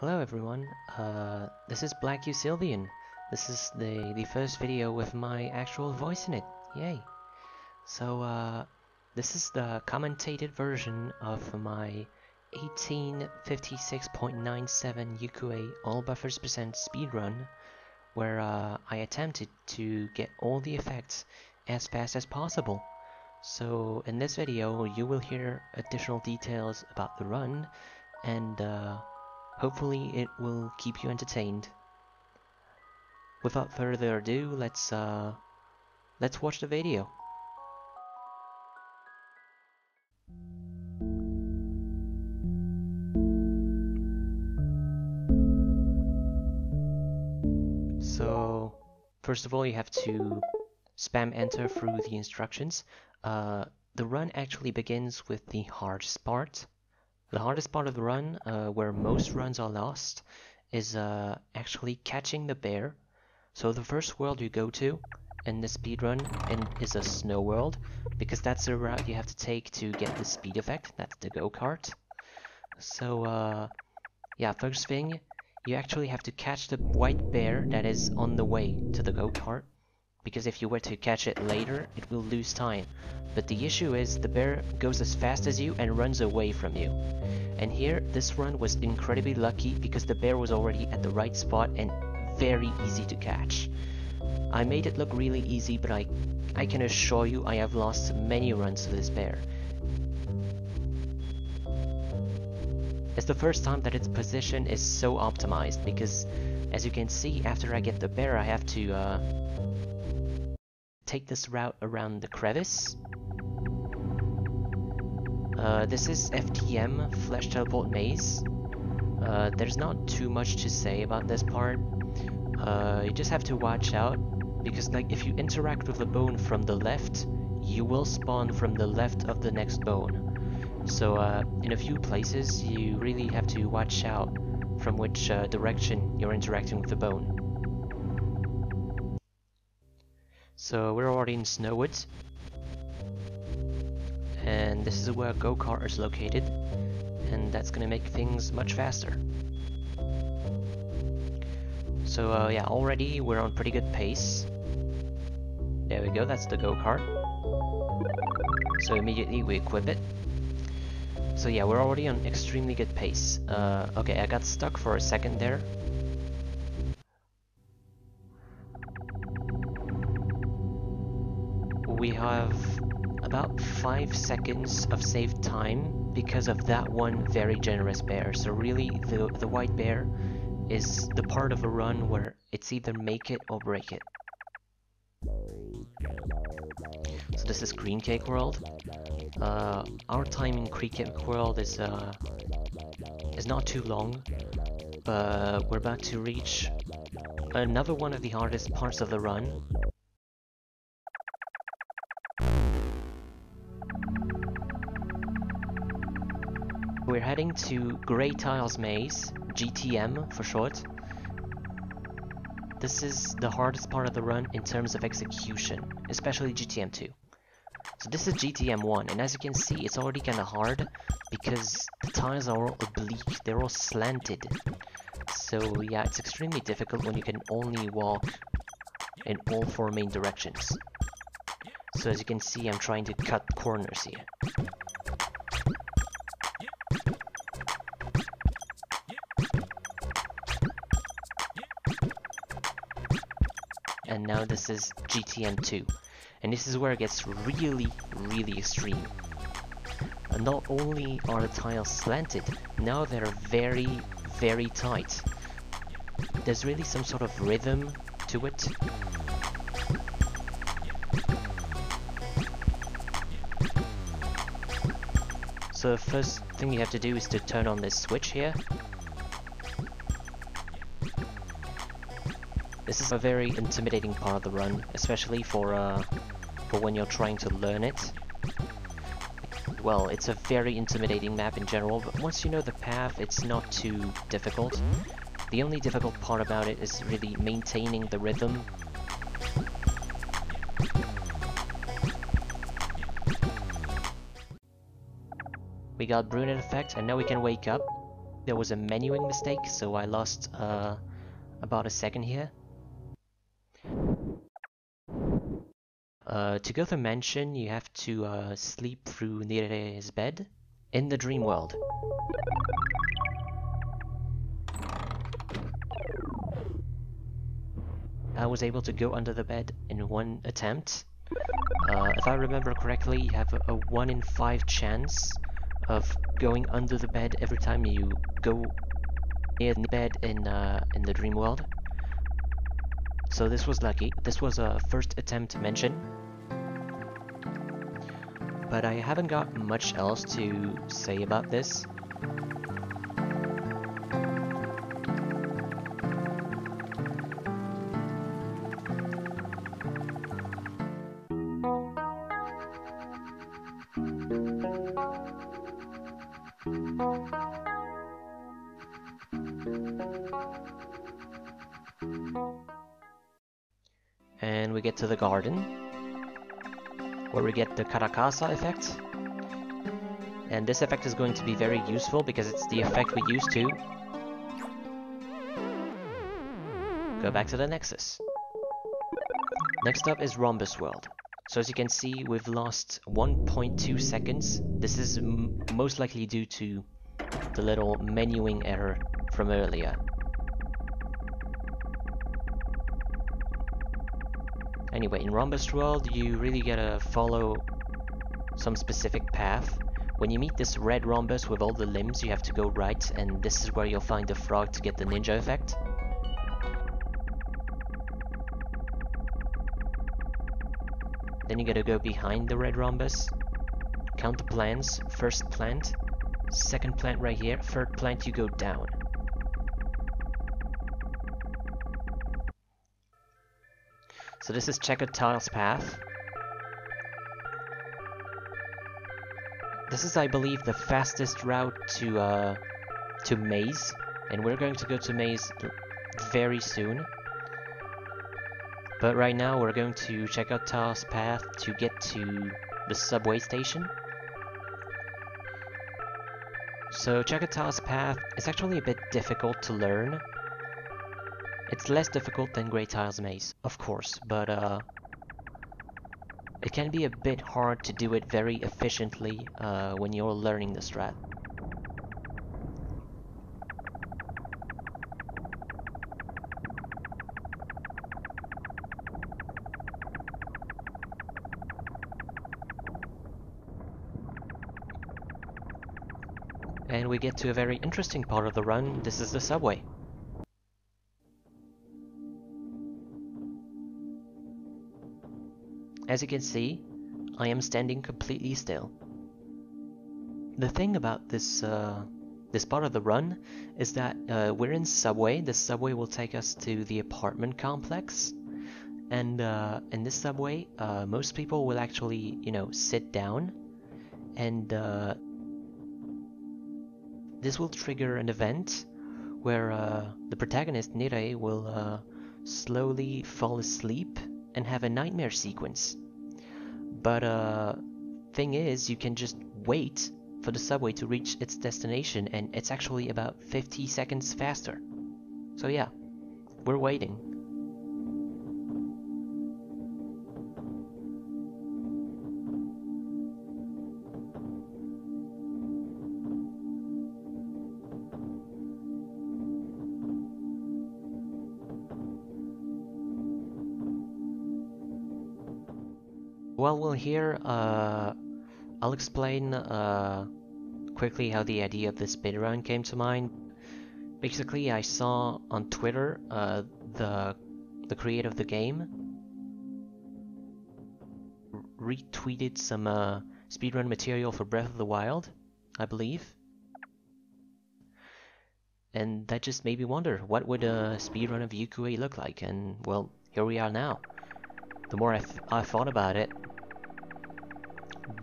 Hello everyone, this is Black U Sylvian. This is the first video with my actual voice in it, yay! So this is the commentated version of my 1856.97 Yuque all buffers percent speedrun, where I attempted to get all the effects as fast as possible. So in this video you will hear additional details about the run, and hopefully it will keep you entertained. Without further ado, let's watch the video. So first of all, you have to spam enter through the instructions. The run actually begins with the hardest part. The hardest part of the run, where most runs are lost, is actually catching the bear. So the first world you go to in the speedrun is a snow world, because that's the route you have to take to get the speed effect. That's the go-kart. So yeah, first thing, you actually have to catch the white bear that is on the way to the go-kart, because if you were to catch it later, it will lose time. But the issue is the bear goes as fast as you and runs away from you. And here, this run was incredibly lucky because the bear was already at the right spot and very easy to catch. I made it look really easy, but I can assure you I have lost many runs to this bear. It's the first time that its position is so optimized, because as you can see, after I get the bear, I have to take this route around the crevice. This is FTM, Flash Teleport Maze. There's not too much to say about this part. You just have to watch out, because like if you interact with the bone from the left, you will spawn from the left of the next bone. So in a few places you really have to watch out from which direction you're interacting with the bone. So we're already in Snowwoods, and this is where a go-kart is located, and that's gonna make things much faster. So yeah, already we're on pretty good pace. There we go, that's the go-kart. So immediately we equip it. So yeah, we're already on extremely good pace. Okay, I got stuck for a second there. We have about 5 seconds of saved time because of that one very generous bear. So really, the white bear is the part of a run where it's either make it or break it. So this is Green Cake World. Our time in Green Cake World is not too long, but we're about to reach another one of the hardest parts of the run. We're heading to Grey Tiles Maze, GTM for short. This is the hardest part of the run in terms of execution, especially GTM 2. So this is GTM 1, and as you can see, it's already kinda hard because the tiles are all oblique, they're all slanted. So yeah, it's extremely difficult when you can only walk in all 4 main directions. So as you can see, I'm trying to cut corners here. And now this is GTM 2, and this is where it gets really, really extreme. And not only are the tiles slanted, now they're very, very tight. There's really some sort of rhythm to it. So the first thing you have to do is to turn on this switch here. This is a very intimidating part of the run, especially for when you're trying to learn it. Well, it's a very intimidating map in general, but once you know the path, it's not too difficult. The only difficult part about it is really maintaining the rhythm. We got brunette effect, and now we can wake up. there was a menuing mistake, so I lost about a second here. To go to mansion, you have to sleep through Nire's bed in the dream world. I was able to go under the bed in one attempt. If I remember correctly, you have a 1 in 5 chance of going under the bed every time you go near the bed in the dream world. So this was lucky. This was a first attempt mention. But I haven't got much else to say about this. And we get to the garden, where we get the Karakasa effect. And this effect is going to be very useful because it's the effect we used to go back to the Nexus. Next up is Rhombus World. So as you can see, we've lost 1.2 seconds. This is most likely due to the little menuing error from earlier. Anyway, in Rhombus World, you really gotta follow some specific path. When you meet this red rhombus with all the limbs, you have to go right, and this is where you'll find the frog to get the ninja effect. Then you gotta go behind the red rhombus, count the plants, first plant, second plant right here, third plant you go down. So this is checkered tiles path. This is, I believe, the fastest route to Maze, and we're going to go to Maze very soon. But right now we're going to check out Tiles path to get to the subway station. So checkered tiles path is actually a bit difficult to learn. It's less difficult than Grey Tiles Maze, of course, but it can be a bit hard to do it very efficiently when you're learning the strat. And we get to a very interesting part of the run. This is the subway. As you can see, I am standing completely still. The thing about this this part of the run is that we're in subway. The subway will take us to the apartment complex, and in this subway, most people will actually, sit down, and this will trigger an event where the protagonist Nire will slowly fall asleep and have a nightmare sequence. But thing is, you can just wait for the subway to reach its destination, and it's actually about 50 seconds faster. So yeah, we're waiting. Well, we'll hear, I'll explain quickly how the idea of this speedrun came to mind. Basically, I saw on Twitter the creator of the game retweeted some speedrun material for Breath of the Wild, I believe. And that just made me wonder, what would a speedrun of Yuque look like? And well, here we are now. The more I thought about it,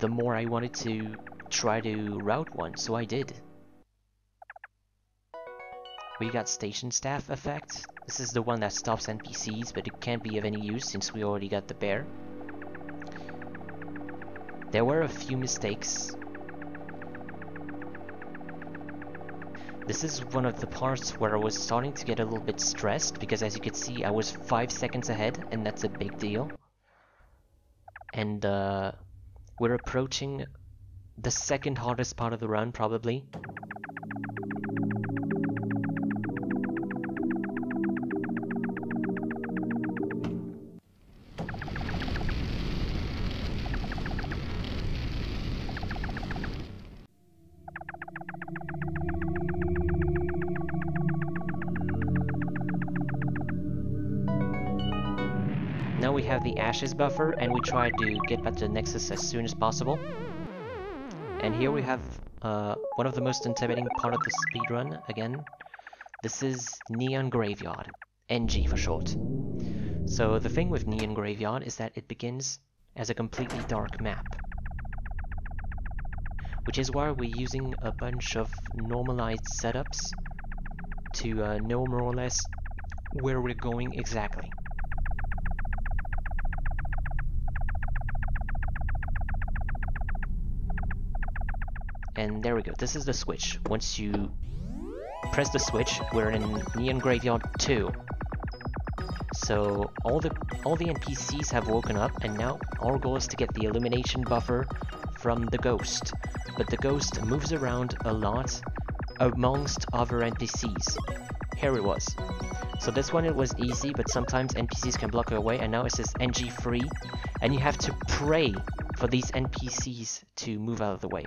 the more I wanted to try to route one, so I did. We got station staff effect. This is the one that stops NPCs, but it can't be of any use since we already got the bear. There were a few mistakes. This is one of the parts where I was starting to get a little bit stressed, because as you can see, I was 5 seconds ahead, and that's a big deal. And we're approaching the second hardest part of the run, probably. Now we have the ashes buffer, and we try to get back to the Nexus as soon as possible. And here we have one of the most intimidating part of the speedrun again. This is Neon Graveyard, NG for short. So the thing with Neon Graveyard is that it begins as a completely dark map, which is why we're using a bunch of normalized setups to know more or less where we're going exactly. And there we go, this is the switch. Once you press the switch, we're in Neon Graveyard 2. So all the NPCs have woken up, and now our goal is to get the illumination buffer from the ghost. But the ghost moves around a lot amongst other NPCs. Here it was. So this one it was easy, but sometimes NPCs can block your way, and now it says NG free, and you have to pray for these NPCs to move out of the way.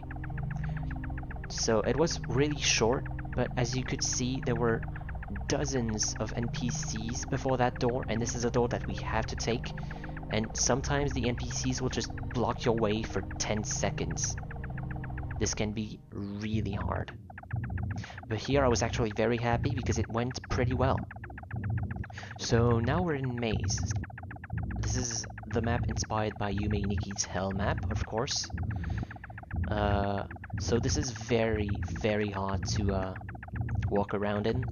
So it was really short, but as you could see, there were dozens of NPCs before that door, and this is a door that we have to take. And sometimes the NPCs will just block your way for 10 seconds. This can be really hard. But here I was actually very happy because it went pretty well. So now we're in Maze. This is the map inspired by Yume Nikki's Hell map, of course. So this is very, very hard to walk around in,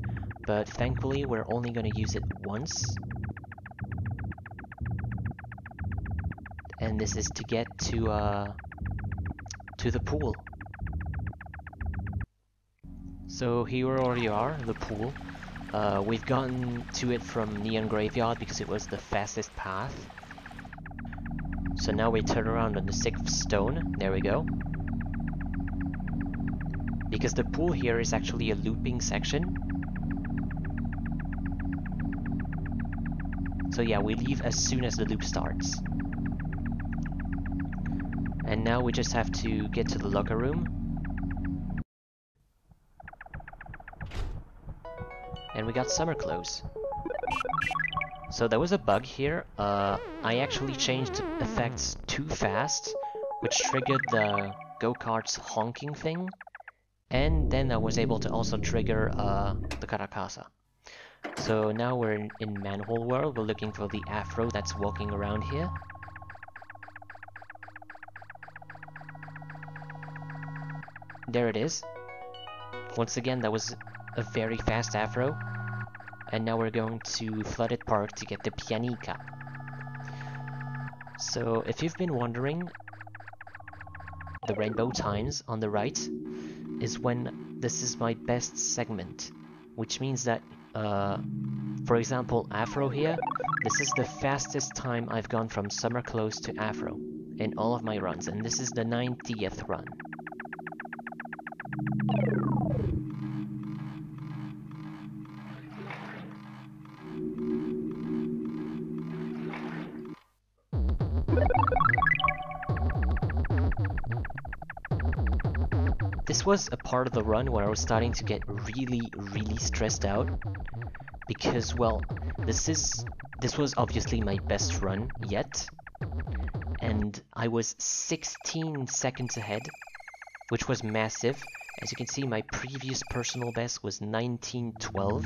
but thankfully we're only going to use it once. And this is to get to the pool. So here we already are, the pool. We've gotten to it from Neon Graveyard because it was the fastest path. So now we turn around on the 6th stone, there we go. Because the pool here is actually a looping section. So yeah, we leave as soon as the loop starts. And now we just have to get to the locker room. And we got summer clothes. So there was a bug here. I actually changed effects too fast, which triggered the go-kart's honking thing. And then I was able to also trigger the Caracasa. So now we're in Manhole World. We're looking for the afro that's walking around here. There it is. Once again, that was a very fast afro. And now we're going to Flooded Park to get the Pianica. So if you've been wondering, the rainbow times on the right is when this is my best segment, which means that, for example, Afro here, this is the fastest time I've gone from Summer Close to Afro in all of my runs, and this is the 90th run. This was a part of the run where I was starting to get really stressed out, because, well, this was obviously my best run yet, and I was 16 seconds ahead, which was massive. As you can see, my previous personal best was 19:12,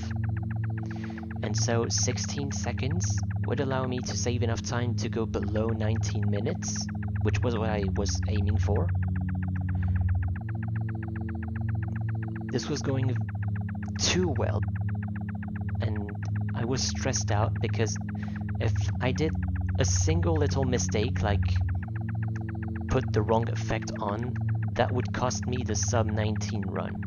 and so 16 seconds would allow me to save enough time to go below 19 minutes, which was what I was aiming for. This was going too well, and I was stressed out because if I did a single little mistake, like put the wrong effect on, that would cost me the sub 19 run.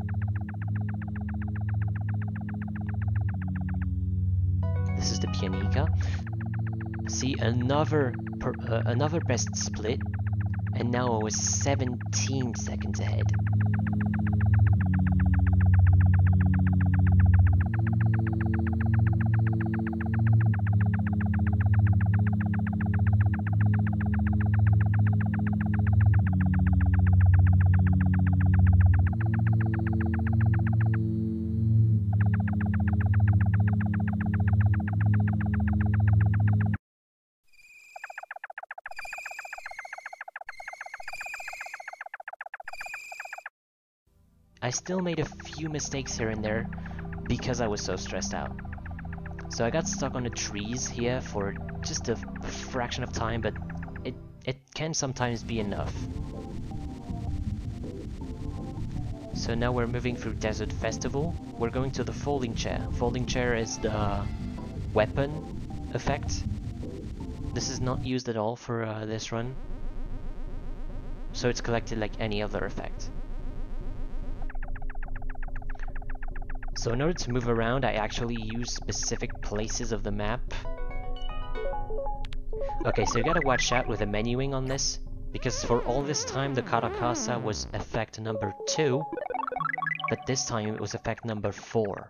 This is the pianica. See, another best split, and now I was 17 seconds ahead. I still made a few mistakes here and there because I was so stressed out. So I got stuck on the trees here for just a fraction of time, but it can sometimes be enough. So now we're moving through Desert Festival. We're going to the folding chair. Folding chair is the weapon effect. This is not used at all for this run. So it's collected like any other effect. So in order to move around, I actually use specific places of the map. Okay, so you gotta watch out with the menuing on this, because for all this time the Karakasa was effect number 2, but this time it was effect number 4.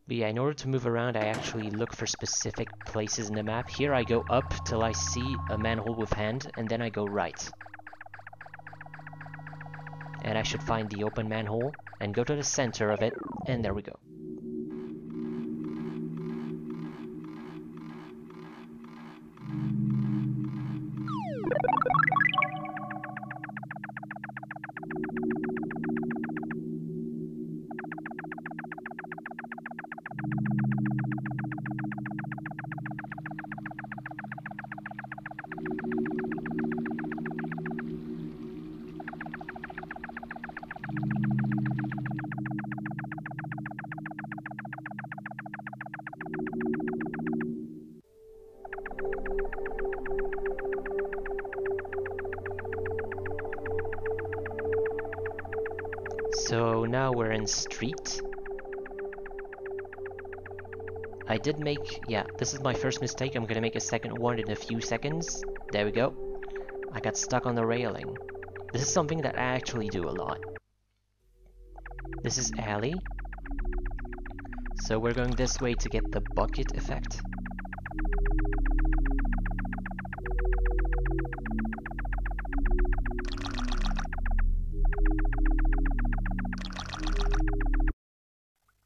But yeah, in order to move around, I actually look for specific places in the map. Here I go up till I see a manhole with hand, and then I go right. And I should find the open manhole and go to the center of it, and there we go. So now we're in street. I did make, yeah, this is my first mistake. I'm gonna make a second one in a few seconds. There we go. I got stuck on the railing. This is something that I actually do a lot. This is alley. So we're going this way to get the bucket effect.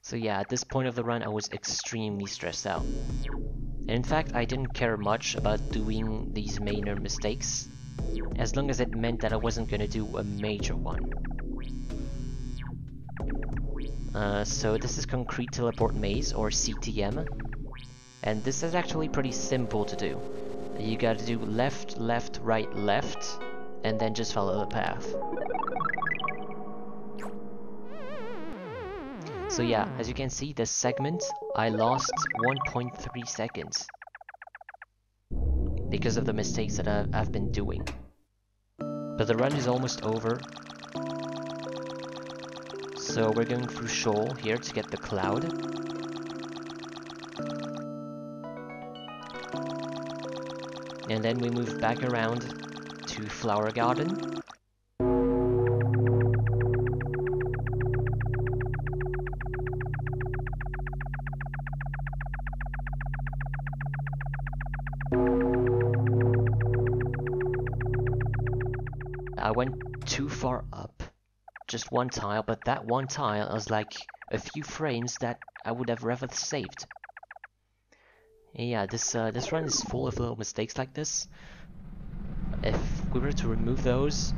So yeah, at this point of the run I was extremely stressed out. And in fact, I didn't care much about doing these minor mistakes, as long as it meant that I wasn't gonna do a major one. So this is Concrete Teleport Maze, or CTM. And this is actually pretty simple to do. You gotta do left, left, right, left, and then just follow the path. So yeah, as you can see, this segment, I lost 1.3 seconds because of the mistakes that I've been doing. But the run is almost over. So we're going through Shoal here to get the cloud. And then we move back around to Flower Garden. I went too far up, just one tile, but that one tile was like a few frames that I would have rather saved. And yeah, this run is full of little mistakes like this. If we were to remove those,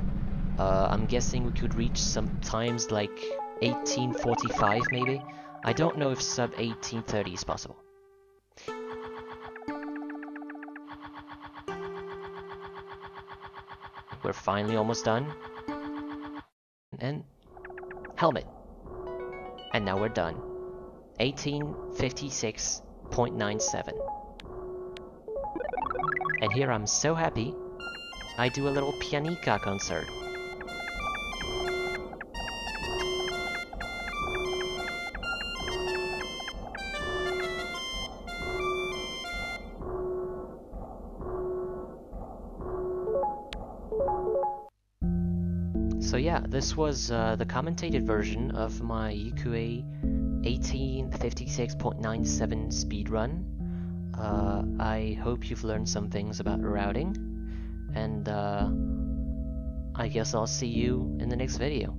I'm guessing we could reach some times like 1845 maybe. I don't know if sub 1830 is possible. We're finally almost done. And helmet. And now we're done. 1856.97. And here I'm so happy, I do a little pianica concert. So yeah, this was the commentated version of my Yuque 1856.97 speedrun. I hope you've learned some things about routing, and I guess I'll see you in the next video.